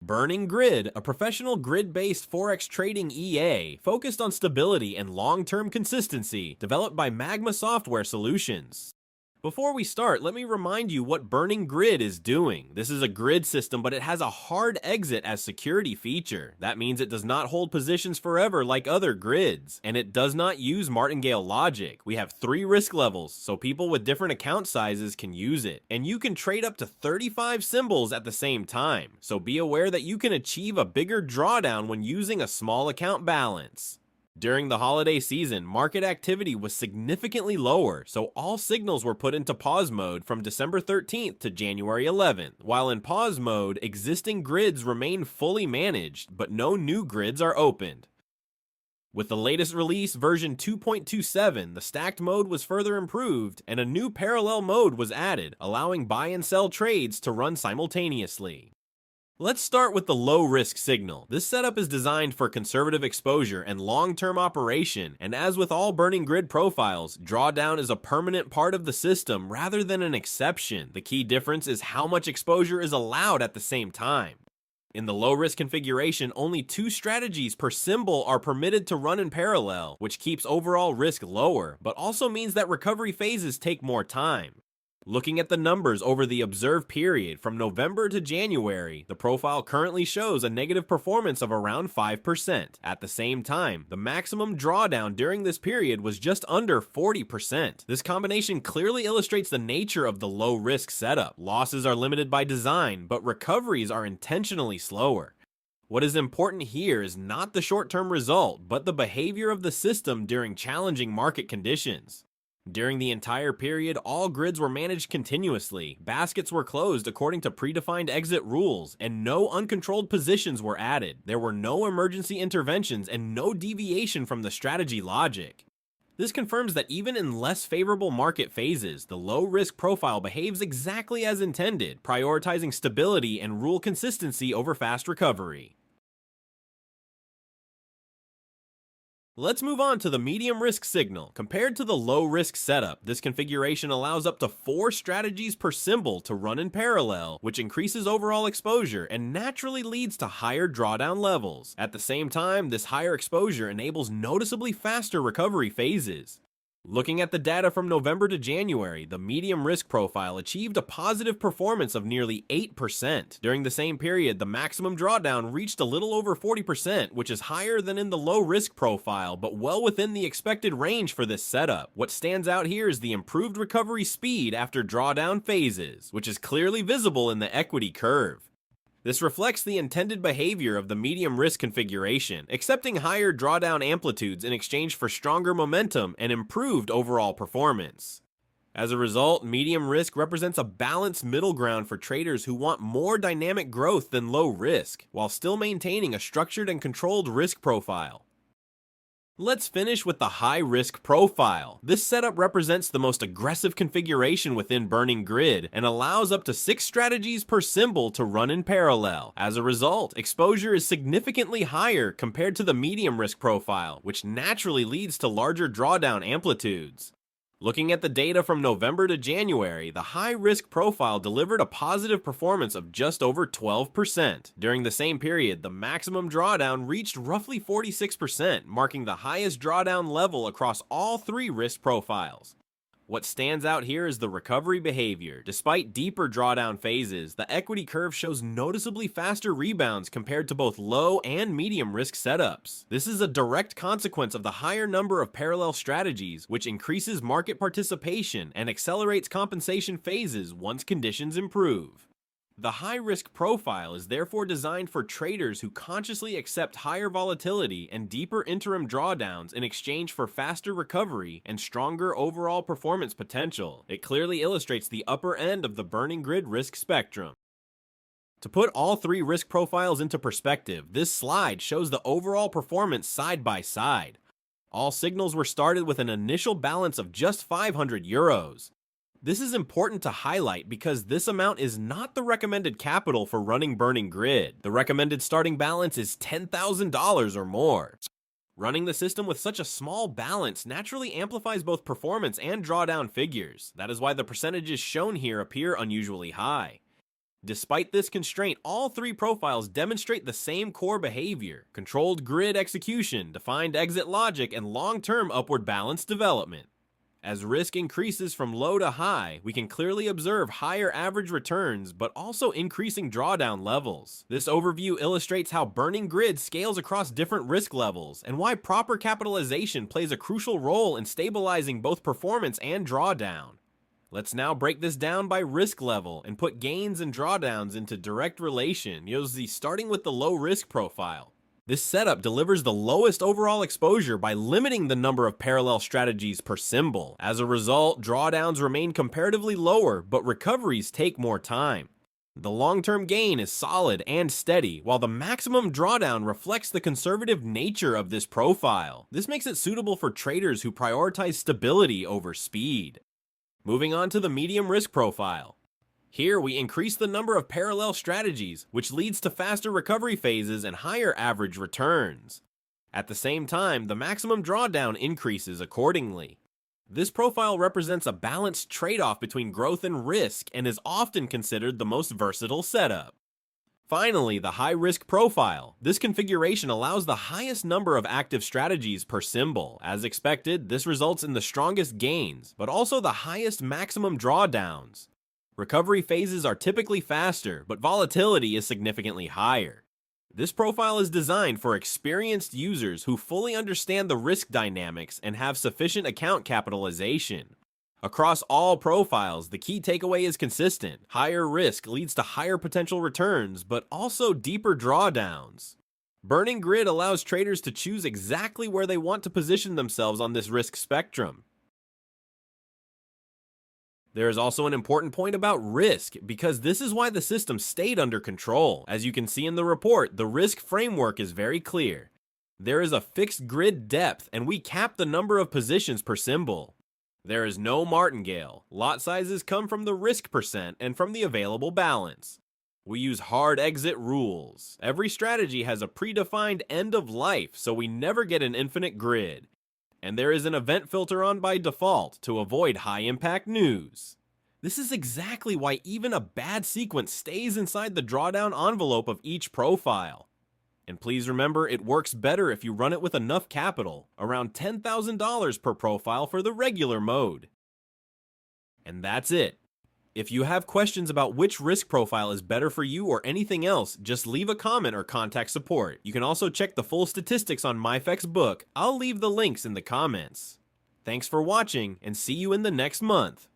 Burning Grid, a professional grid-based forex trading EA focused on stability and long-term consistency, developed by Magma Software Solutions. Before we start, let me remind you what Burning Grid is doing. This is a grid system, but it has a hard exit as security feature. That means it does not hold positions forever like other grids, and it does not use martingale logic. We have 3 risk levels, so people with different account sizes can use it. And you can trade up to 35 symbols at the same time, so be aware that you can achieve a bigger drawdown when using a small account balance. During the holiday season, market activity was significantly lower, so all signals were put into pause mode from December 13th to January 11th. While in pause mode, existing grids remain fully managed, but no new grids are opened. With the latest release, version 2.27, the stacked mode was further improved, and a new parallel mode was added, allowing buy and sell trades to run simultaneously. Let's start with the low-risk signal. This setup is designed for conservative exposure and long-term operation, and as with all Burning Grid profiles, drawdown is a permanent part of the system rather than an exception. The key difference is how much exposure is allowed at the same time. In the low-risk configuration, only 2 strategies per symbol are permitted to run in parallel, which keeps overall risk lower, but also means that recovery phases take more time. Looking at the numbers over the observed period from November to January, the profile currently shows a negative performance of around 5%. At the same time, the maximum drawdown during this period was just under 40%. This combination clearly illustrates the nature of the low-risk setup. Losses are limited by design, but recoveries are intentionally slower. What is important here is not the short-term result, but the behavior of the system during challenging market conditions. During the entire period, all grids were managed continuously, baskets were closed according to predefined exit rules, and no uncontrolled positions were added. There were no emergency interventions and no deviation from the strategy logic. This confirms that even in less favorable market phases, the low-risk profile behaves exactly as intended, prioritizing stability and rule consistency over fast recovery. Let's move on to the medium risk signal. Compared to the low risk setup, this configuration allows up to 4 strategies per symbol to run in parallel, which increases overall exposure and naturally leads to higher drawdown levels. At the same time, this higher exposure enables noticeably faster recovery phases. Looking at the data from November to January, the medium risk profile achieved a positive performance of nearly 8%. During the same period, the maximum drawdown reached a little over 40%, which is higher than in the low risk profile, but well within the expected range for this setup. What stands out here is the improved recovery speed after drawdown phases, which is clearly visible in the equity curve. This reflects the intended behavior of the medium risk configuration, accepting higher drawdown amplitudes in exchange for stronger momentum and improved overall performance. As a result, medium risk represents a balanced middle ground for traders who want more dynamic growth than low risk, while still maintaining a structured and controlled risk profile. Let's finish with the high-risk profile. This setup represents the most aggressive configuration within Burning Grid and allows up to 6 strategies per symbol to run in parallel. As a result, exposure is significantly higher compared to the medium-risk profile, which naturally leads to larger drawdown amplitudes. Looking at the data from November to January, the high-risk profile delivered a positive performance of just over 12%. During the same period, the maximum drawdown reached roughly 46%, marking the highest drawdown level across all 3 risk profiles. What stands out here is the recovery behavior. Despite deeper drawdown phases, the equity curve shows noticeably faster rebounds compared to both low and medium risk setups. This is a direct consequence of the higher number of parallel strategies, which increases market participation and accelerates compensation phases once conditions improve. The high-risk profile is therefore designed for traders who consciously accept higher volatility and deeper interim drawdowns in exchange for faster recovery and stronger overall performance potential. It clearly illustrates the upper end of the Burning Grid risk spectrum. To put all 3 risk profiles into perspective, this slide shows the overall performance side by side. All signals were started with an initial balance of just 500 euros. This is important to highlight because this amount is not the recommended capital for running Burning Grid. The recommended starting balance is $10,000 or more. Running the system with such a small balance naturally amplifies both performance and drawdown figures. That is why the percentages shown here appear unusually high. Despite this constraint, all three profiles demonstrate the same core behavior: controlled grid execution, defined exit logic, and long-term upward balance development. As risk increases from low to high, we can clearly observe higher average returns, but also increasing drawdown levels. This overview illustrates how Burning Grid scales across different risk levels, and why proper capitalization plays a crucial role in stabilizing both performance and drawdown. Let's now break this down by risk level and put gains and drawdowns into direct relation, starting with the low risk profile. This setup delivers the lowest overall exposure by limiting the number of parallel strategies per symbol. As a result, drawdowns remain comparatively lower, but recoveries take more time. The long-term gain is solid and steady, while the maximum drawdown reflects the conservative nature of this profile. This makes it suitable for traders who prioritize stability over speed. Moving on to the medium risk profile. Here we increase the number of parallel strategies, which leads to faster recovery phases and higher average returns. At the same time, the maximum drawdown increases accordingly. This profile represents a balanced trade-off between growth and risk and is often considered the most versatile setup. Finally, the high-risk profile. This configuration allows the highest number of active strategies per symbol. As expected, this results in the strongest gains, but also the highest maximum drawdowns. Recovery phases are typically faster, but volatility is significantly higher. This profile is designed for experienced users who fully understand the risk dynamics and have sufficient account capitalization. Across all profiles, the key takeaway is consistent. Higher risk leads to higher potential returns, but also deeper drawdowns. Burning Grid allows traders to choose exactly where they want to position themselves on this risk spectrum. There is also an important point about risk, because this is why the system stayed under control. As you can see in the report, the risk framework is very clear. There is a fixed grid depth, and we cap the number of positions per symbol. There is no martingale. Lot sizes come from the risk percent and from the available balance. We use hard exit rules. Every strategy has a predefined end of life, so we never get an infinite grid. And there is an event filter on by default to avoid high impact news. This is exactly why even a bad sequence stays inside the drawdown envelope of each profile. And please remember, it works better if you run it with enough capital, around $10,000 per profile for the regular mode. And that's it. If you have questions about which risk profile is better for you or anything else, just leave a comment or contact support. You can also check the full statistics on Myfex book. I'll leave the links in the comments. Thanks for watching, and see you in the next month.